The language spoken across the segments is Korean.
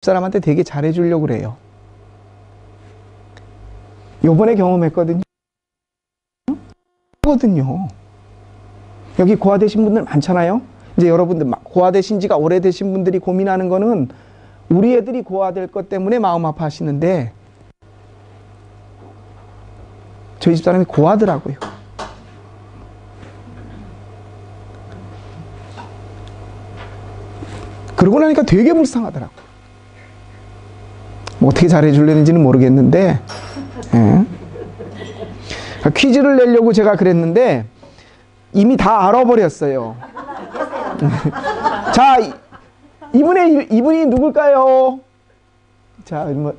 사람한테 되게 잘해주려고 그래요. 요번에 경험했거든요. 여기 고아되신 분들 많잖아요. 이제 여러분들 고아되신 지가 오래되신 분들이 고민하는 거는 우리 애들이 고아될 것 때문에 마음 아파하시는데, 저희 집사람이 고아더라고요. 그러고 나니까 되게 불쌍하더라고요. 뭐 어떻게 잘해주려는지는 모르겠는데, 예. 퀴즈를 내려고 제가 그랬는데 이미 다 알아버렸어요. 자, 이분이 누굴까요? 자, 뭐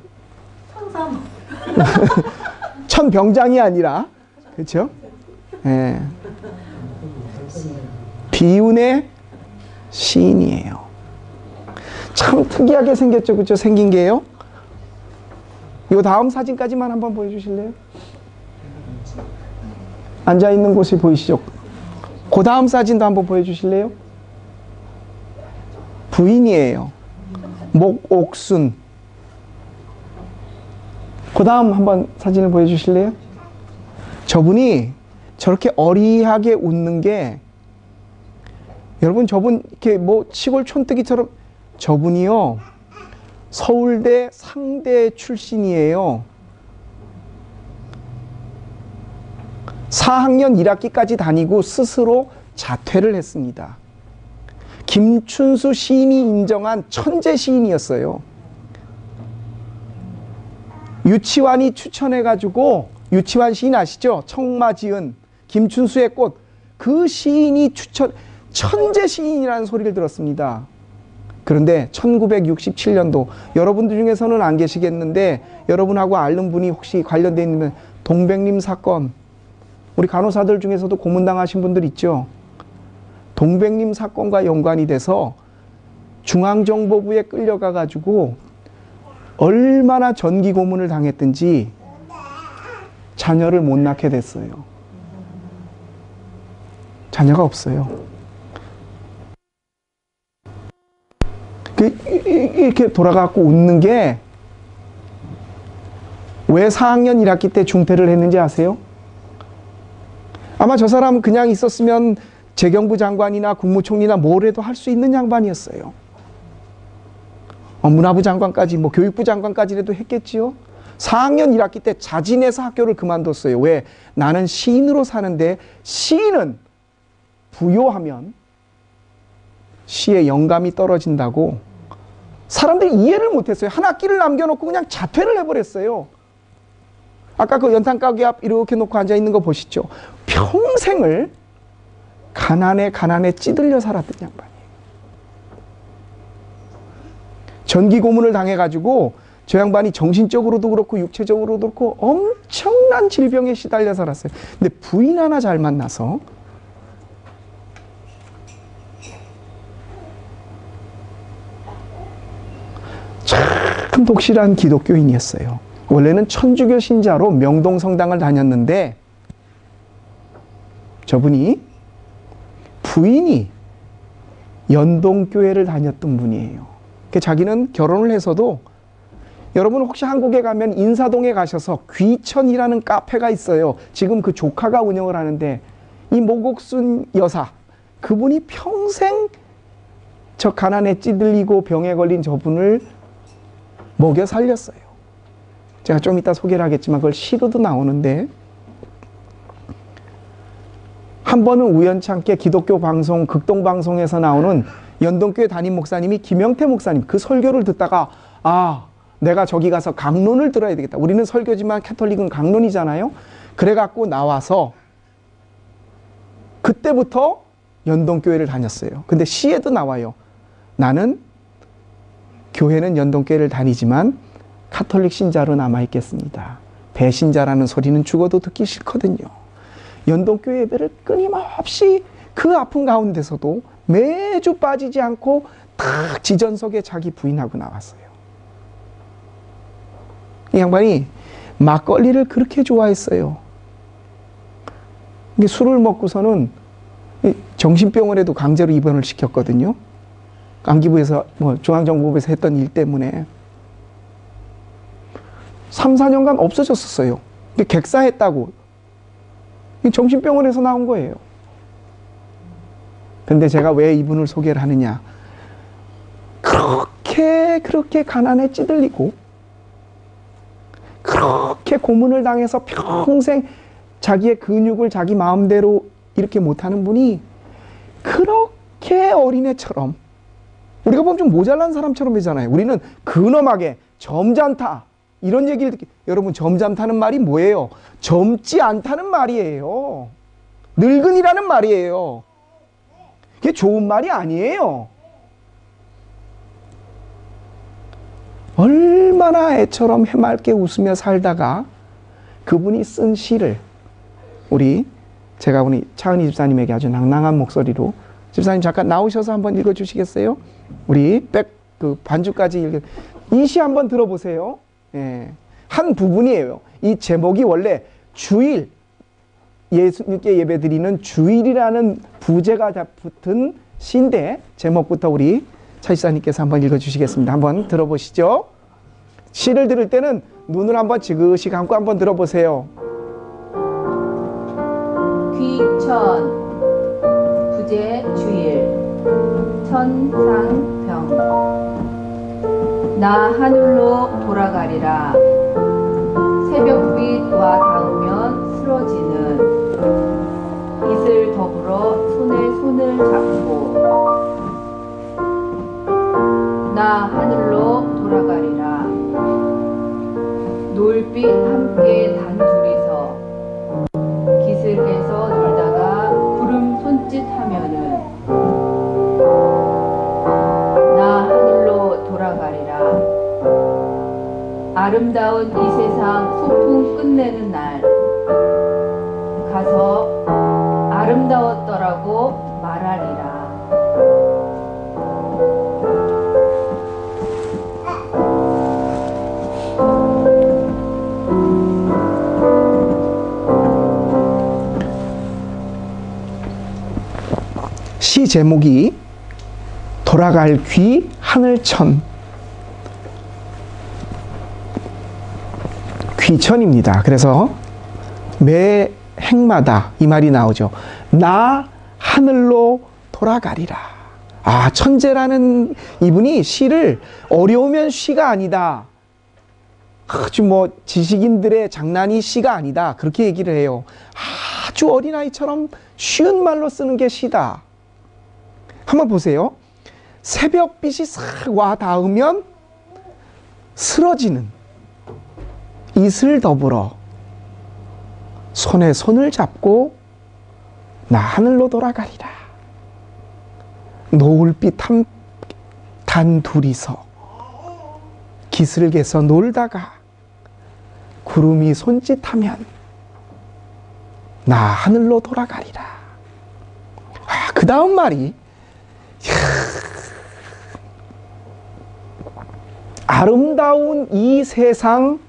천병장이 아니라, 그렇죠? 예. 비운의 시인이에요. 참 특이하게 생겼죠, 그렇죠? 생긴 게요. 이 다음 사진까지만 한번 보여주실래요? 앉아있는 곳이 보이시죠? 그 다음 사진도 한번 보여주실래요? 부인이에요. 목옥순. 그 다음 한번 사진을 보여주실래요? 저분이 저렇게 어리하게 웃는 게, 여러분 저분 이렇게 뭐 시골 촌뜨기처럼, 저분이요 서울대 상대 출신이에요. 4학년 1학기까지 다니고 스스로 자퇴를 했습니다. 김춘수 시인이 인정한 천재 시인이었어요. 유치환이 추천해가지고, 유치환 시인 아시죠? 청마지은 김춘수의 꽃, 그 시인이 천재 시인이라는 소리를 들었습니다. 그런데 1967년도, 여러분들 중에서는 안 계시겠는데 여러분하고 아는 분이 혹시 관련되어 있는 동백림 사건, 우리 간호사들 중에서도 고문당하신 분들 있죠. 동백림 사건과 연관이 돼서 중앙정보부에 끌려가 가지고 얼마나 전기 고문을 당했든지 자녀를 못 낳게 됐어요. 자녀가 없어요. 이렇게 돌아가고 웃는 게, 왜 4학년 1학기 때 중퇴를 했는지 아세요? 아마 저 사람 그냥 있었으면 재경부 장관이나 국무총리나 뭐래도 할 수 있는 양반이었어요. 문화부 장관까지, 뭐 교육부 장관까지라도 했겠지요. 4학년 1학기 때 자진해서 학교를 그만뒀어요. 왜? 나는 시인으로 사는데, 시인은 부요하면 시의 영감이 떨어진다고 사람들이 이해를 못했어요. 한 학기를 남겨놓고 그냥 자퇴를 해버렸어요. 아까 그 연탄가게 앞 이렇게 놓고 앉아있는 거 보시죠. 평생을 가난에 찌들려 살았던 양반이에요. 전기 고문을 당해가지고 저 양반이 정신적으로도 그렇고 육체적으로도 그렇고 엄청난 질병에 시달려 살았어요. 근데 부인 하나 잘 만나서 참 독실한 기독교인이었어요. 원래는 천주교 신자로 명동성당을 다녔는데, 저분이 부인이 연동교회를 다녔던 분이에요. 자기는 결혼을 해서도, 여러분 혹시 한국에 가면 인사동에 가셔서 귀천이라는 카페가 있어요. 지금 그 조카가 운영을 하는데, 이 목옥순 여사, 그분이 평생 저 가난에 찌들리고 병에 걸린 저분을 먹여 살렸어요. 제가 좀 이따 소개를 하겠지만 그걸 시로도 나오는데, 한 번은 우연찮게 기독교 방송, 극동방송에서 나오는 연동교회 담임 목사님이 김영태 목사님, 그 설교를 듣다가, 아, 내가 저기 가서 강론을 들어야 되겠다. 우리는 설교지만 캐톨릭은 강론이잖아요. 그래갖고 나와서 그때부터 연동교회를 다녔어요. 근데 시에도 나와요. 나는 교회는 연동교회를 다니지만 카톨릭 신자로 남아있겠습니다. 배신자라는 소리는 죽어도 듣기 싫거든요. 연동교회 예배를 끊임없이 그 아픈 가운데서도 매주 빠지지 않고 딱 지전석에 자기 부인하고 나왔어요. 이 양반이 막걸리를 그렇게 좋아했어요. 술을 먹고서는 정신병원에도 강제로 입원을 시켰거든요. 안기부에서 중앙정보부에서 했던 일 때문에 3, 4년간 없어졌었어요. 객사했다고. 정신병원에서 나온 거예요. 근데 제가 왜 이분을 소개를 하느냐. 그렇게 가난에 찌들리고 그렇게 고문을 당해서 평생 자기의 근육을 자기 마음대로 이렇게 못하는 분이 그렇게 어린애처럼, 우리가 보면 좀 모자란 사람처럼 되잖아요. 우리는 근엄하게 점잖다 이런 얘기를 듣기. 여러분, 점잖다는 말이 뭐예요? 젊지 않다는 말이에요. 늙은이라는 말이에요. 그게 좋은 말이 아니에요. 얼마나 애처럼 해맑게 웃으며 살다가 그분이 쓴 시를 제가 우리 차은희 집사님에게 아주 낭낭한 목소리로, 집사님 잠깐 나오셔서 한번 읽어주시겠어요? 우리 반주까지 이 시 한번 들어보세요. 예. 한 부분이에요. 이 제목이 원래 주일, 예수님께 예배드리는 주일이라는 부제가 붙은 시인데, 제목부터 우리 차 집사님께서 한번 읽어주시겠습니다. 한번 들어보시죠. 시를 들을 때는 눈을 한번 지그시 감고 한번 들어보세요. 귀천 부제 주일 천상병 나 하늘로 돌아가리라 새벽빛과 닿으면 쓰러지는 이슬 더불어 손에 손을 잡고 나 하늘로 돌아가리라 노을빛 함께 단둘이서 기슭에서 놀다가 구름 손짓하면은 나 하늘로 돌아가리라 아름다운 이 세상 소풍 끝내는 날 가서 아름다웠더라고 말하리라. 시 제목이 돌아갈 귀 하늘천, 귀천입니다. 그래서 매 행마다 이 말이 나오죠. 나 하늘로 돌아가리라. 아, 천재라는 이분이 시를 어려우면 시가 아니다, 아주 지식인들의 장난이 시가 아니다, 그렇게 얘기를 해요. 아주 어린아이처럼 쉬운 말로 쓰는 게 시다. 한번 보세요. 새벽빛이 싹 와 닿으면 쓰러지는 이슬 더불어 손에 손을 잡고 나 하늘로 돌아가리라. 노을빛 단둘이서 기슭에서 놀다가 구름이 손짓하면 나 하늘로 돌아가리라. 그 다음 말이 아름다운 이 세상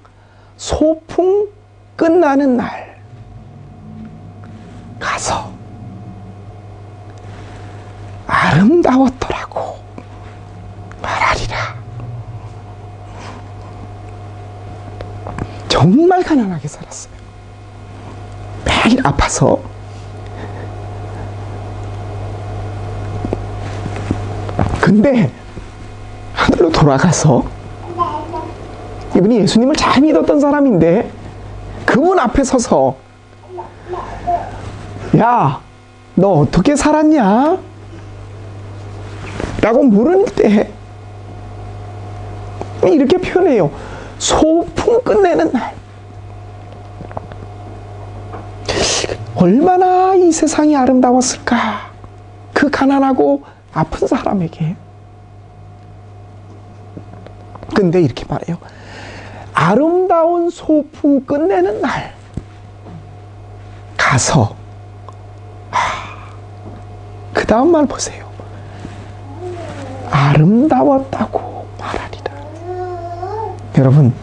소풍 끝나는 날 가서 아름다웠더라고 말하리라. 정말 가난하게 살았어요. 매일 아파서 근데 하늘로 돌아가서 이분이 예수님을 잘 믿었던 사람인데 그분 앞에 서서 야, 너 어떻게 살았냐? 라고 물을 때 이렇게 표현해요. 소풍 끝내는 날. 얼마나 이 세상이 아름다웠을까? 그 가난하고 아픈 사람에게. 근데 이렇게 말해요. 아름다운 소풍 끝내는 날 가서 그 다음 말 보세요. 아름다웠다고 말하리라. 여러분,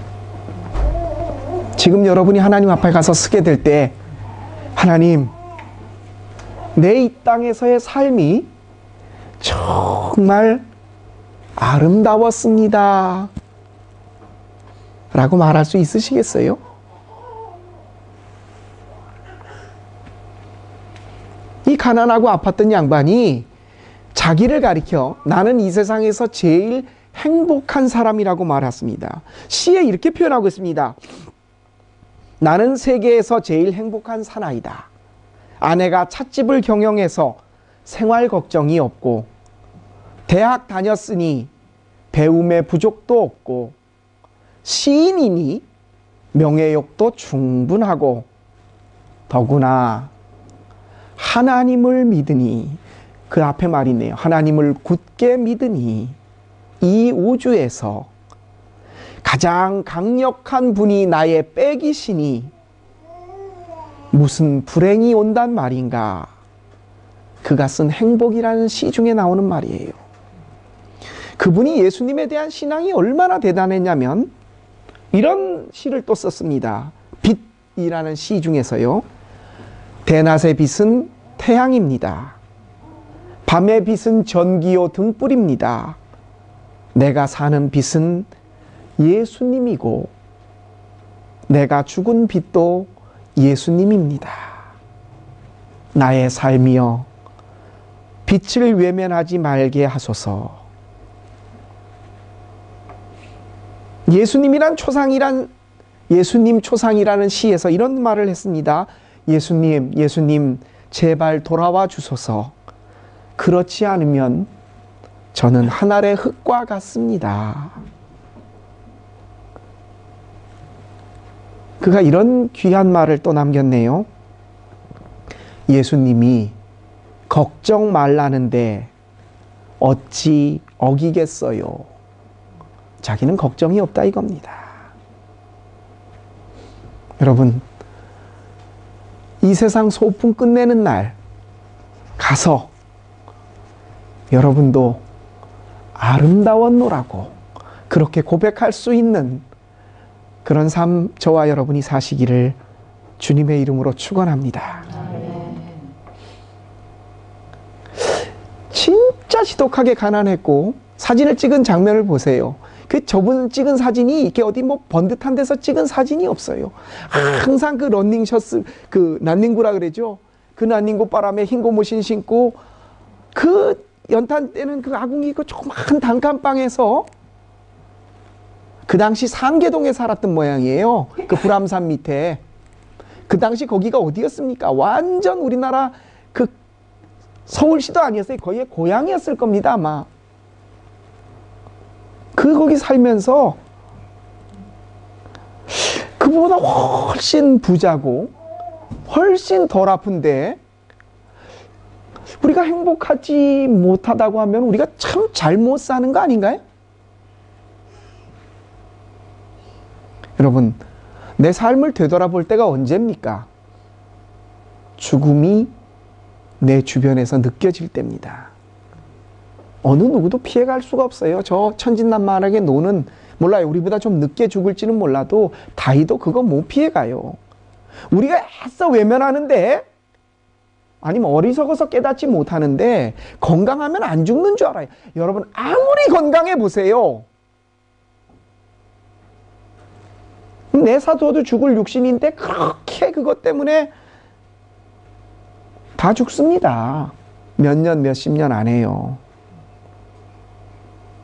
지금 여러분이 하나님 앞에 가서 쓰게 될 때 하나님, 내 이 땅에서의 삶이 정말 아름다웠습니다. 라고 말할 수 있으시겠어요? 이 가난하고 아팠던 양반이 자기를 가리켜 나는 이 세상에서 제일 행복한 사람이라고 말했습니다. 시에 이렇게 표현하고 있습니다. 나는 세계에서 제일 행복한 사나이다. 아내가 찻집을 경영해서 생활 걱정이 없고, 대학 다녔으니 배움의 부족도 없고, 시인이니 명예욕도 충분하고, 더구나 하나님을 믿으니, 그 앞에 말이네요. 하나님을 굳게 믿으니 이 우주에서 가장 강력한 분이 나의 백이시니 무슨 불행이 온단 말인가. 그가 쓴 행복이라는 시 중에 나오는 말이에요. 그분이 예수님에 대한 신앙이 얼마나 대단했냐면 이런 시를 또 썼습니다. 빛이라는 시 중에서요. 대낮의 빛은 태양입니다. 밤의 빛은 전기요 등불입니다. 내가 사는 빛은 예수님이고 내가 죽은 빛도 예수님입니다. 나의 삶이여 빛을 외면하지 말게 하소서. 예수님 초상이라는 시에서 이런 말을 했습니다. 예수님 제발 돌아와 주소서. 그렇지 않으면 저는 한 알의 흙과 같습니다. 그가 이런 귀한 말을 또 남겼네요. 예수님이 걱정 말라는데 어찌 어기겠어요. 자기는 걱정이 없다 이겁니다. 여러분, 이 세상 소풍 끝내는 날 가서 여러분도 아름다웠노라고 그렇게 고백할 수 있는 그런 삶 저와 여러분이 사시기를 주님의 이름으로 축원합니다. 진짜 지독하게 가난했고 사진을 찍은 장면을 보세요. 저분 찍은 사진이 이렇게 어디 뭐 번듯한 데서 찍은 사진이 없어요. 항상 그 러닝 셔츠, 그 난닝구라 그러죠. 그 난닝구 바람에 흰 고무신 신고 그 연탄 때는 그 아궁이 그 조그만 단칸방에서 그 당시 상계동에 살았던 모양이에요. 그 불암산 밑에. 그 당시 거기가 어디였습니까? 완전 우리나라 그 서울시도 아니었어요. 거의 고향이었을 겁니다, 아마. 거기 살면서 그보다 훨씬 부자고 훨씬 덜 아픈데 우리가 행복하지 못하다고 하면 우리가 참 잘못 사는 거 아닌가요? 여러분, 내 삶을 되돌아볼 때가 언제입니까? 죽음이 내 주변에서 느껴질 때입니다. 어느 누구도 피해갈 수가 없어요. 저 천진난만하게 노는, 몰라요. 우리보다 좀 늦게 죽을지는 몰라도 다이도 그거 못 피해가요. 우리가 애써 외면하는데, 아니면 어리석어서 깨닫지 못하는데 건강하면 안 죽는 줄 알아요. 여러분, 아무리 건강해 보세요. 내사둬도 죽을 육신인데 그렇게 그것 때문에 다 죽습니다. 몇 년, 몇십 년 안 해요.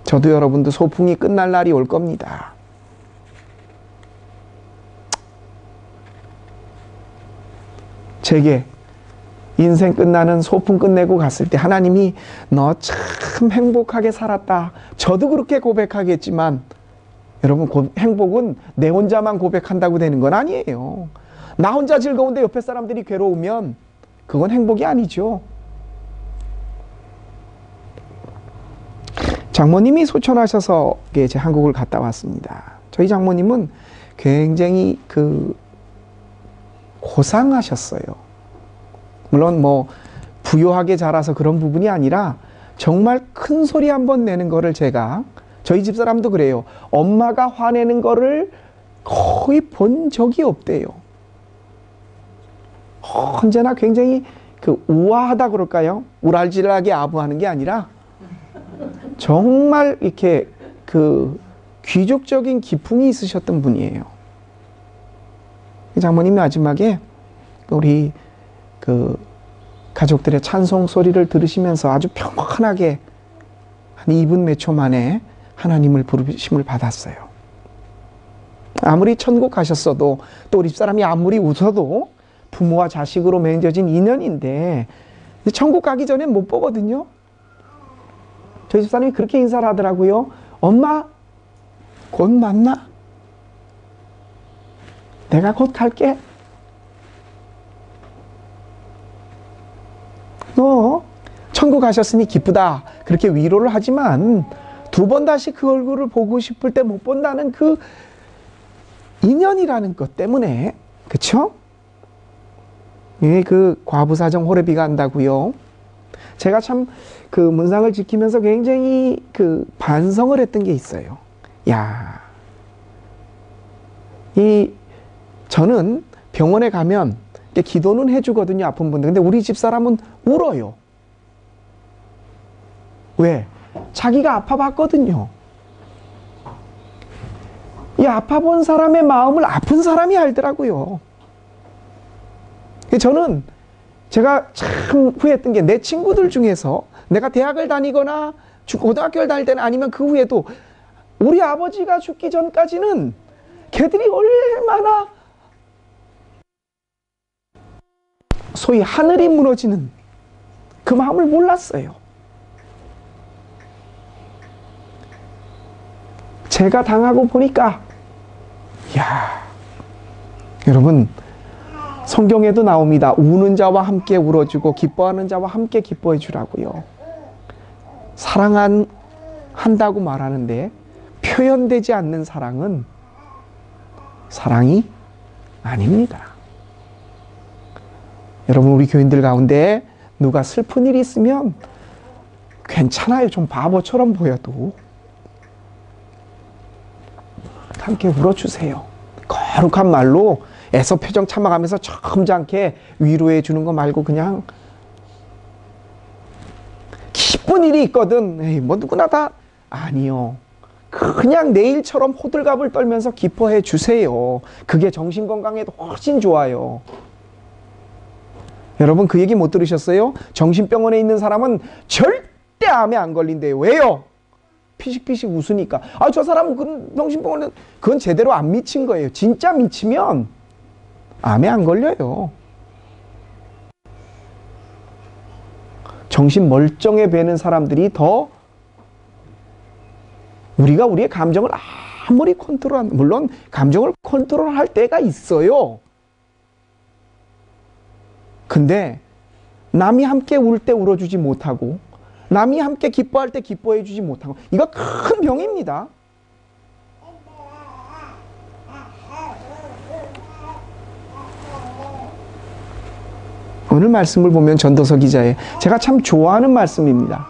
저도 여러분도 소풍이 끝날 날이 올 겁니다. 제게 인생 끝나는 소풍 끝내고 갔을 때 하나님이 너 참 행복하게 살았다. 저도 그렇게 고백하겠지만 여러분, 행복은 내 혼자만 고백한다고 되는 건 아니에요. 나 혼자 즐거운데 옆에 사람들이 괴로우면 그건 행복이 아니죠. 장모님이 소천하셔서 이제 한국을 갔다 왔습니다. 저희 장모님은 굉장히 고상하셨어요. 물론 뭐 부유하게 자라서 그런 부분이 아니라 정말 큰 소리 한번 내는 거를 제가, 저희 집사람도 그래요. 엄마가 화내는 거를 거의 본 적이 없대요. 언제나 굉장히 우아하다 그럴까요? 우랄질하게 아부하는 게 아니라 정말 이렇게 그 귀족적인 기풍이 있으셨던 분이에요. 장모님이 마지막에 우리 그 가족들의 찬송 소리를 들으시면서 아주 평안하게 한 2분 몇 초 만에 하나님을 부르심을 받았어요. 아무리 천국 가셨어도 또 우리 집사람이 아무리 웃어도 부모와 자식으로 맺어진 인연인데 천국 가기 전엔 못 보거든요. 저희 집사람이 그렇게 인사를 하더라고요. 엄마 곧 만나? 내가 곧 갈게. 너 천국 가셨으니 기쁘다. 그렇게 위로를 하지만 두 번 다시 그 얼굴을 보고 싶을 때 못 본다는 그 인연이라는 것 때문에, 그쵸? 예, 그 과부사정 호레비가 한다고요. 제가 참 그 문상을 지키면서 굉장히 그 반성을 했던 게 있어요. 야, 저는 병원에 가면 기도는 해주거든요, 아픈 분들. 근데 우리 집사람은 울어요. 왜? 자기가 아파봤거든요. 이 아파본 사람의 마음을 아픈 사람이 알더라고요. 저는 제가 참 후회했던 게 내 친구들 중에서 내가 대학을 다니거나 고등학교를 다닐 때는 아니면 그 후에도 우리 아버지가 죽기 전까지는 걔들이 얼마나 소위 하늘이 무너지는 그 마음을 몰랐어요. 제가 당하고 보니까, 야, 여러분, 성경에도 나옵니다. 우는 자와 함께 울어주고 기뻐하는 자와 함께 기뻐해 주라고요. 사랑한다고 말하는데 표현되지 않는 사랑은 사랑이 아닙니다. 여러분, 우리 교인들 가운데 누가 슬픈 일이 있으면 괜찮아요. 좀 바보처럼 보여도 함께 울어주세요. 거룩한 말로 애써 표정 참아가면서 점잖게 위로해 주는 거 말고 그냥 기쁜 일이 있거든. 에이, 뭐 누구나 다 아니요. 그냥 내일처럼 호들갑을 떨면서 기뻐해 주세요. 그게 정신건강에도 훨씬 좋아요. 여러분, 그 얘기 못 들으셨어요? 정신병원에 있는 사람은 절대 암에 안 걸린대요. 왜요? 피식피식 웃으니까. 아, 저 사람은 그 정신병원에, 그건 제대로 안 미친 거예요. 진짜 미치면 암에 안 걸려요. 정신 멀쩡해 보이는 사람들이 더, 우리가 우리의 감정을 아무리 물론 감정을 컨트롤할 때가 있어요. 근데 남이 함께 울 때 울어주지 못하고 남이 함께 기뻐할 때 기뻐해 주지 못하고, 이거 큰 병입니다. 오늘 말씀을 보면 전도서 기자의 제가 참 좋아하는 말씀입니다.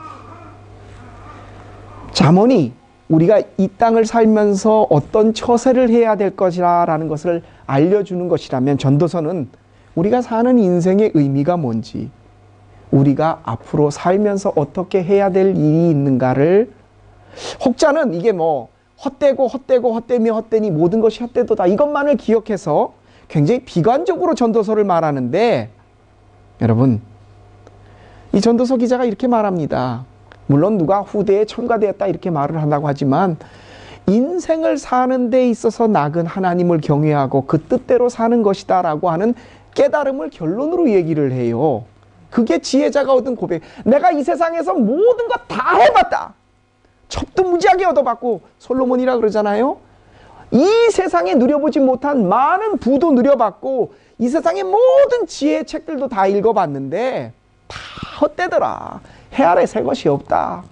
잠언이 우리가 이 땅을 살면서 어떤 처세를 해야 될 것이라는 것을 알려주는 것이라면, 전도서는 우리가 사는 인생의 의미가 뭔지, 우리가 앞으로 살면서 어떻게 해야 될 일이 있는가를, 혹자는 이게 뭐 헛되고 헛되며 헛되니 모든 것이 헛되도다, 이것만을 기억해서 굉장히 비관적으로 전도서를 말하는데, 여러분, 이 전도서 기자가 이렇게 말합니다. 물론 누가 후대에 첨가되었다 이렇게 말을 한다고 하지만, 인생을 사는 데 있어서 낙은 하나님을 경외하고 그 뜻대로 사는 것이다 라고 하는 깨달음을 결론으로 얘기를 해요. 그게 지혜자가 얻은 고백. 내가 이 세상에서 모든 것 다 해봤다. 첩도 무지하게 얻어봤고, 솔로몬이라 그러잖아요. 이 세상에 누려보지 못한 많은 부도 누려봤고, 이 세상의 모든 지혜의 책들도 다 읽어봤는데 다 헛되더라. 해 아래 새 것이 없다.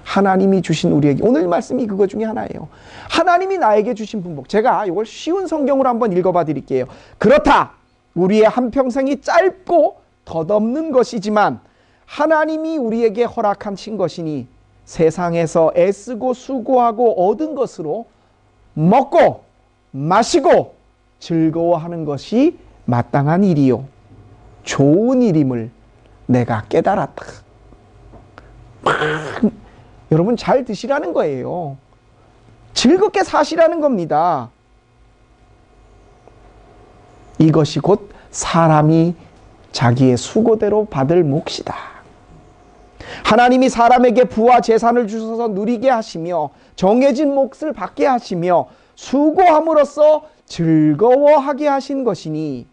하나님이 주신 우리에게, 오늘 말씀이 그거 중에 하나예요. 하나님이 나에게 주신 분복. 제가 이걸 쉬운 성경으로 한번 읽어봐 드릴게요. 그렇다. 우리의 한평생이 짧고 덧없는 것이지만 하나님이 우리에게 허락하신 것이니 세상에서 애쓰고 수고하고 얻은 것으로 먹고 마시고 즐거워하는 것이 마땅한 일이요 좋은 일임을 내가 깨달았다. 여러분 잘 드시라는 거예요. 즐겁게 사시라는 겁니다. 이것이 곧 사람이 자기의 수고대로 받을 몫이다. 하나님이 사람에게 부와 재산을 주셔서 누리게 하시며 정해진 몫을 받게 하시며 수고함으로써 즐거워하게 하신 것이니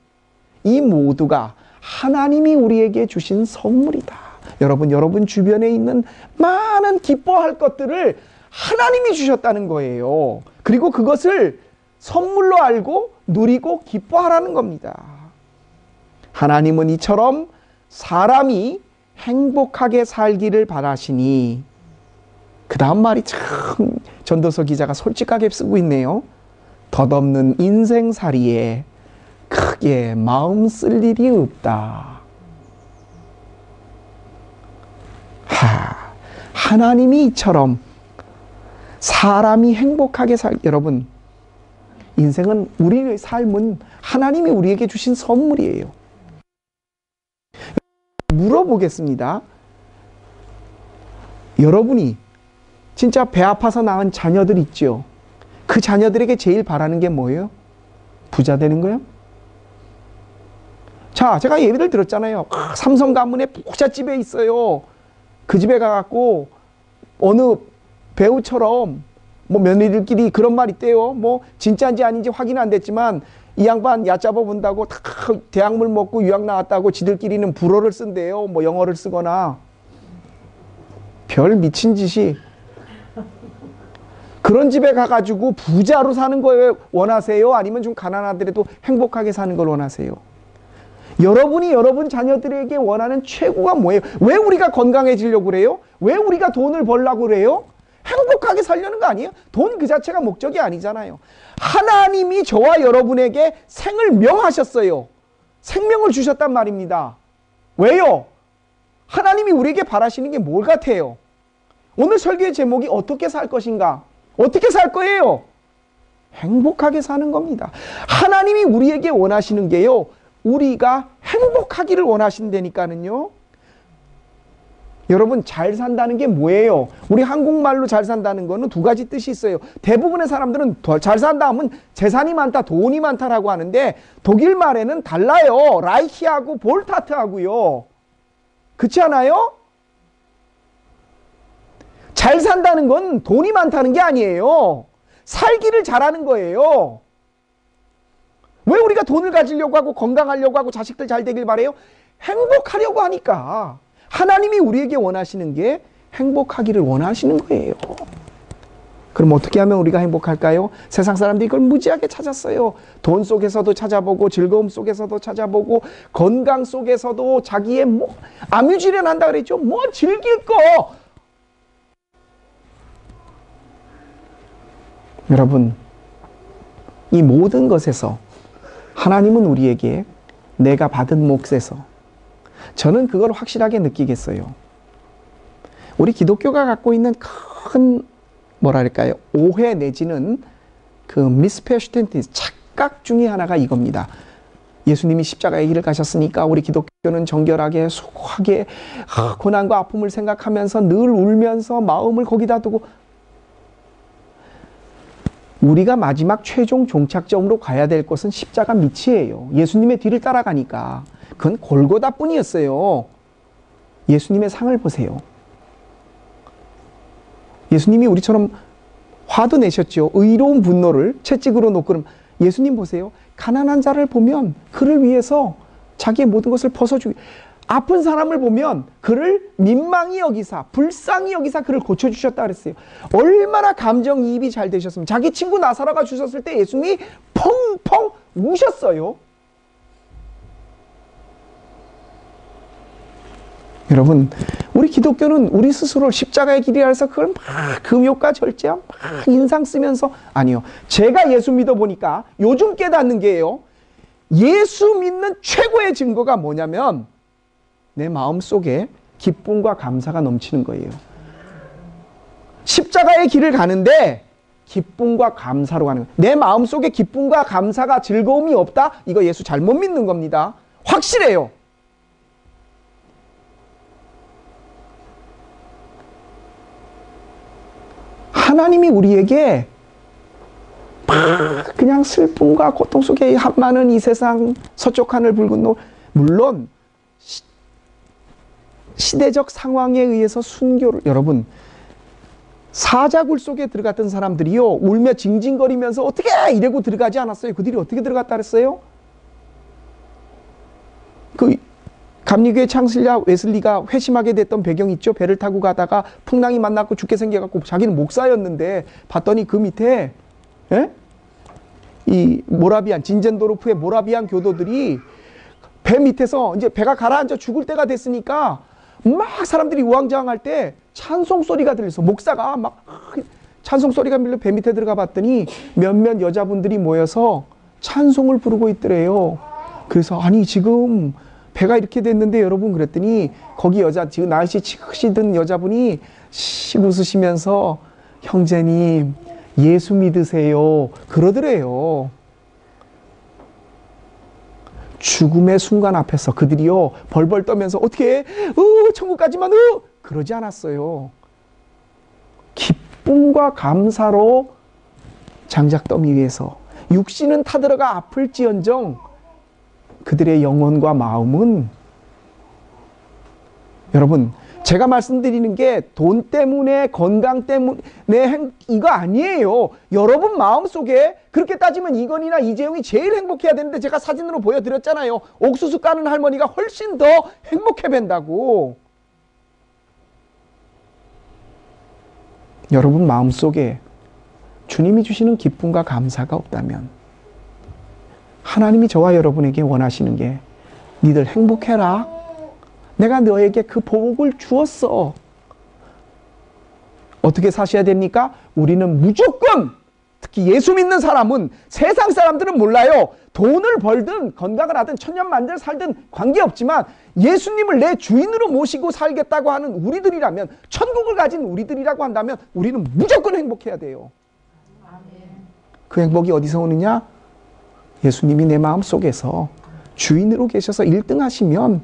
이 모두가 하나님이 우리에게 주신 선물이다. 여러분 주변에 있는 많은 기뻐할 것들을 하나님이 주셨다는 거예요. 그리고 그것을 선물로 알고 누리고 기뻐하라는 겁니다. 하나님은 이처럼 사람이 행복하게 살기를 바라시니, 그 다음 말이 참 전도서 기자가 솔직하게 쓰고 있네요. 덧없는 인생살이에 크게 마음 쓸 일이 없다. 하나님이 이처럼 사람이 행복하게 여러분, 인생은, 우리의 삶은 하나님이 우리에게 주신 선물이에요. 물어보겠습니다. 여러분이 진짜 배 아파서 낳은 자녀들 있죠? 그 자녀들에게 제일 바라는 게 뭐예요? 부자 되는 거예요? 자, 제가 예를 들었잖아요. 삼성 가문의 부잣집에 있어요. 그 집에 가갖고 어느 배우처럼 뭐 며느리들끼리 그런 말 있대요. 뭐 진짜인지 아닌지 확인 안 됐지만 이 양반 얕잡아 본다고 다 대학물 먹고 유학 나왔다고 지들끼리는 불어를 쓴대요. 뭐 영어를 쓰거나. 별 미친 짓이. 그런 집에 가가지고 부자로 사는 걸 원하세요? 아니면 좀 가난하더라도 행복하게 사는 걸 원하세요? 여러분이 여러분 자녀들에게 원하는 최고가 뭐예요? 왜 우리가 건강해지려고 그래요? 왜 우리가 돈을 벌려고 그래요? 행복하게 살려는 거 아니에요? 돈 그 자체가 목적이 아니잖아요. 하나님이 저와 여러분에게 생을 명하셨어요. 생명을 주셨단 말입니다. 왜요? 하나님이 우리에게 바라시는 게 뭘 같아요? 오늘 설교의 제목이 어떻게 살 것인가? 어떻게 살 거예요? 행복하게 사는 겁니다. 하나님이 우리에게 원하시는 게요, 우리가 행복하기를 원하신다니까는요. 여러분, 잘 산다는 게 뭐예요? 우리 한국말로 잘 산다는 거는 두 가지 뜻이 있어요. 대부분의 사람들은 잘 산다 하면 재산이 많다, 돈이 많다라고 하는데 독일 말에는 달라요. 라이히하고 볼타트하고요. 그렇지 않아요? 잘 산다는 건 돈이 많다는 게 아니에요. 살기를 잘하는 거예요. 왜 우리가 돈을 가지려고 하고 건강하려고 하고 자식들 잘 되길 바래요? 행복하려고 하니까. 하나님이 우리에게 원하시는 게 행복하기를 원하시는 거예요. 그럼 어떻게 하면 우리가 행복할까요? 세상 사람들이 이걸 무지하게 찾았어요. 돈 속에서도 찾아보고 즐거움 속에서도 찾아보고 건강 속에서도 자기의 뭐 아뮤지를 한다 그랬죠. 뭐 즐길 거. 여러분, 이 모든 것에서 하나님은 우리에게 내가 받은 몫에서, 저는 그걸 확실하게 느끼겠어요. 우리 기독교가 갖고 있는 큰 뭐랄까요, 오해 내지는 그 미스퍼스텐티스, 착각 중에 하나가 이겁니다. 예수님이 십자가의 길을 가셨으니까 우리 기독교는 정결하게 수고하게 고난과 아픔을 생각하면서 늘 울면서 마음을 거기다 두고, 우리가 마지막 최종 종착점으로 가야 될 것은 십자가 밑이에요. 예수님의 뒤를 따라가니까. 그건 골고다 뿐이었어요. 예수님의 상을 보세요. 예수님이 우리처럼 화도 내셨죠. 의로운 분노를 채찍으로 놓고. 예수님 보세요. 가난한 자를 보면 그를 위해서 자기의 모든 것을 벗어주기, 아픈 사람을 보면 그를 민망히 여기사, 불쌍히 여기사 그를 고쳐주셨다 그랬어요. 얼마나 감정이입이 잘 되셨으면. 자기 친구 나사로가 주셨을 때 예수님이 펑펑 우셨어요. 여러분, 우리 기독교는 우리 스스로 십자가의 길이라 해서 그걸 막 금욕과 절제와 막 인상 쓰면서, 아니요. 제가 예수 믿어보니까 요즘 깨닫는 게요, 예수 믿는 최고의 증거가 뭐냐면 내 마음속에 기쁨과 감사가 넘치는 거예요. 십자가의 길을 가는데 기쁨과 감사로 가는 거예요. 내 마음속에 기쁨과 감사가, 즐거움이 없다? 이거 예수 잘못 믿는 겁니다. 확실해요. 하나님이 우리에게 그냥 슬픔과 고통 속에 많은 이 세상 서쪽 하늘 붉은 노을, 물론 시대적 상황에 의해서 순교를, 여러분 사자굴 속에 들어갔던 사람들이요 울며 징징거리면서 어떻게 이러고 들어가지 않았어요. 그들이 어떻게 들어갔다 그랬어요? 그 감리교의 창설자 웨슬리가 회심하게 됐던 배경이 있죠. 배를 타고 가다가 풍랑이 만났고 죽게 생겨갖고 자기는 목사였는데 봤더니 그 밑에 이 모라비안 진젠도르프의 모라비안 교도들이 배 밑에서 이제 배가 가라앉아 죽을 때가 됐으니까 막 사람들이 우왕좌왕할 때 찬송 소리가 들려서 목사가 막 찬송 소리가 밀려 배 밑에 들어가 봤더니 몇몇 여자분들이 모여서 찬송을 부르고 있더래요. 그래서 아니 지금 배가 이렇게 됐는데 여러분 그랬더니 거기 여자 지금 날씨 치크시던 여자분이 씩 웃으시면서 형제님 예수 믿으세요 그러더래요. 죽음의 순간 앞에서 그들이요 벌벌 떠면서 어떻게 천국 가지만 그러지 않았어요. 기쁨과 감사로 장작 더미 위에서 육신은 타들어가 아플지언정 그들의 영혼과 마음은, 여러분 제가 말씀드리는 게 돈 때문에 건강 때문에 이거 아니에요. 여러분 마음속에 그렇게 따지면 이건희나 이재용이 제일 행복해야 되는데 제가 사진으로 보여드렸잖아요. 옥수수 까는 할머니가 훨씬 더 행복해 뵌다고. 여러분 마음속에 주님이 주시는 기쁨과 감사가 없다면 하나님이 저와 여러분에게 원하시는 게 니들 행복해라. 내가 너에게 그 복을 주었어. 어떻게 사셔야 됩니까? 우리는 무조건, 특히 예수 믿는 사람은, 세상 사람들은 몰라요. 돈을 벌든 건강을 하든 천년만년 살든 관계없지만 예수님을 내 주인으로 모시고 살겠다고 하는 우리들이라면, 천국을 가진 우리들이라고 한다면 우리는 무조건 행복해야 돼요. 그 행복이 어디서 오느냐? 예수님이 내 마음속에서 주인으로 계셔서 1등 하시면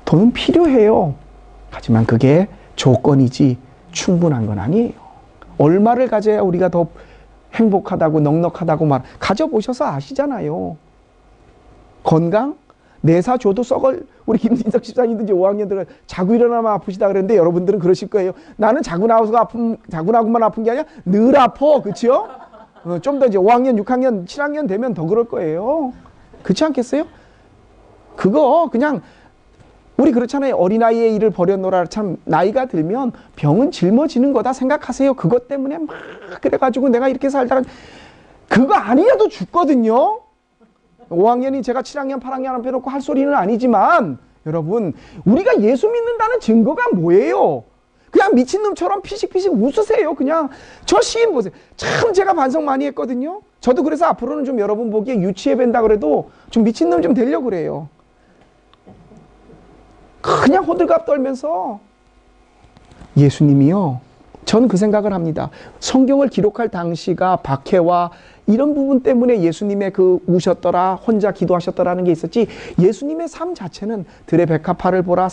돈은 필요해요. 하지만 그게 조건이지 충분한 건 아니에요. 얼마를 가져야 우리가 더 행복하다고 넉넉하다고 가져보셔서 아시잖아요. 건강? 내사 줘도 썩을, 우리 김진석 집사님도 이제 5학년 들어 자고 일어나면 아프시다 그랬는데 여러분들은 그러실 거예요. 나는 자고 나고만 아픈 게 아니라 늘 아파. 그렇죠? 좀 더 이제 5학년, 6학년, 7학년 되면 더 그럴 거예요. 그렇지 않겠어요? 그거 그냥 우리 그렇잖아요. 어린아이의 일을 버려놓으라. 참 나이가 들면 병은 짊어지는 거다 생각하세요. 그것 때문에 막 그래가지고 내가 이렇게 살다가 그거 아니어도 죽거든요. 5학년이 제가 7학년, 8학년 앞에 놓고 할 소리는 아니지만 여러분 우리가 예수 믿는다는 증거가 뭐예요? 그냥 미친놈처럼 피식피식 웃으세요. 그냥 저 시인 보세요. 참 제가 반성 많이 했거든요. 저도 그래서 앞으로는 좀 여러분 보기에 유치해 뵌다 그래도 좀 미친놈 좀 되려고 그래요. 그냥 호들갑 떨면서 예수님이요. 저는 그 생각을 합니다. 성경을 기록할 당시가 박해와 이런 부분 때문에 예수님의 그 우셨더라, 혼자 기도하셨더라는 게 있었지 예수님의 삶 자체는 들의 백합화를 보라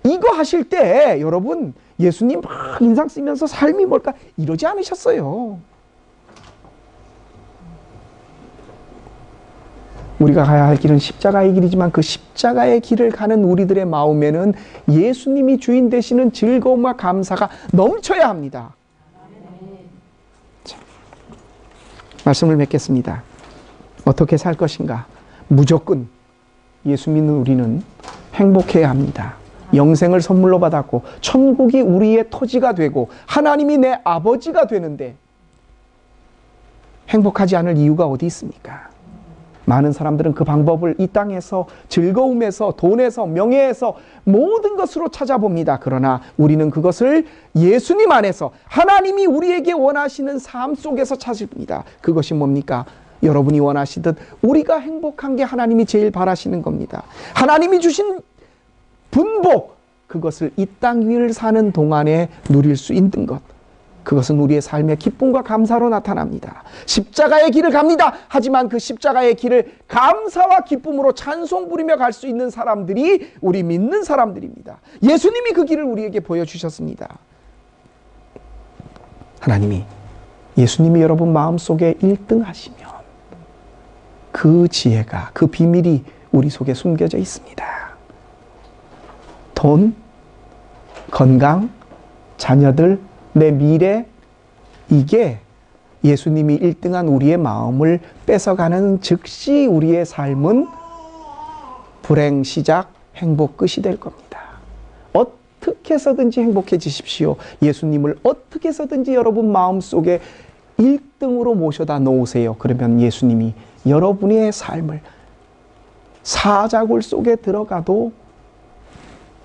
이거 하실 때 여러분 예수님 막 인상 쓰면서 삶이 뭘까 이러지 않으셨어요. 우리가 가야 할 길은 십자가의 길이지만 그 십자가의 길을 가는 우리들의 마음에는 예수님이 주인 되시는 즐거움과 감사가 넘쳐야 합니다. 자, 말씀을 맺겠습니다. 어떻게 살 것인가? 무조건 예수 믿는 우리는 행복해야 합니다. 영생을 선물로 받았고 천국이 우리의 토지가 되고 하나님이 내 아버지가 되는데 행복하지 않을 이유가 어디 있습니까? 많은 사람들은 그 방법을 이 땅에서 즐거움에서 돈에서 명예에서 모든 것으로 찾아봅니다. 그러나 우리는 그것을 예수님 안에서 하나님이 우리에게 원하시는 삶 속에서 찾습니다. 그것이 뭡니까? 여러분이 원하시듯 우리가 행복한 게 하나님이 제일 바라시는 겁니다. 하나님이 주신 분복, 그것을 이 땅 위를 사는 동안에 누릴 수 있는 것, 그것은 우리의 삶의 기쁨과 감사로 나타납니다. 십자가의 길을 갑니다. 하지만 그 십자가의 길을 감사와 기쁨으로 찬송 부리며 갈 수 있는 사람들이 우리 믿는 사람들입니다. 예수님이 그 길을 우리에게 보여주셨습니다. 하나님이 예수님이 여러분 마음속에 1등 하시면 그 지혜가, 그 비밀이 우리 속에 숨겨져 있습니다. 돈, 건강, 자녀들, 내 미래, 이게 예수님이 1등한 우리의 마음을 뺏어가는 즉시 우리의 삶은 불행 시작, 행복 끝이 될 겁니다. 어떻게 해서든지 행복해지십시오. 예수님을 어떻게 해서든지 여러분 마음속에 1등으로 모셔다 놓으세요. 그러면 예수님이 여러분의 삶을 사자굴 속에 들어가도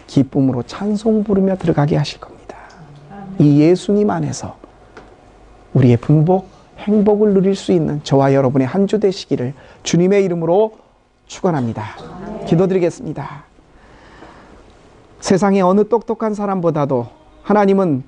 기쁨으로 찬송 부르며 들어가게 하실 겁니다. 이 예수님 안에서 우리의 분복, 행복을 누릴 수 있는 저와 여러분의 한 주 되시기를 주님의 이름으로 축원합니다. 기도드리겠습니다. 세상의 어느 똑똑한 사람보다도 하나님은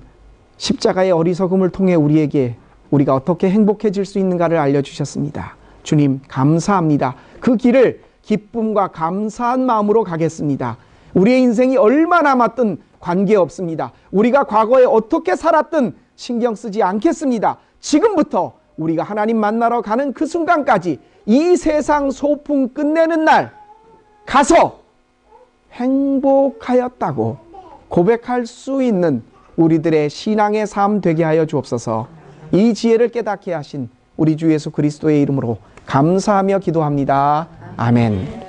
십자가의 어리석음을 통해 우리에게 우리가 어떻게 행복해질 수 있는가를 알려주셨습니다. 주님 감사합니다. 그 길을 기쁨과 감사한 마음으로 가겠습니다. 우리의 인생이 얼마 남았든 관계없습니다. 우리가 과거에 어떻게 살았든 신경 쓰지 않겠습니다. 지금부터 우리가 하나님 만나러 가는 그 순간까지 이 세상 소풍 끝내는 날 가서 행복하였다고 고백할 수 있는 우리들의 신앙의 삶 되게 하여 주옵소서. 이 지혜를 깨닫게 하신 우리 주 예수 그리스도의 이름으로 감사하며 기도합니다. 아멘.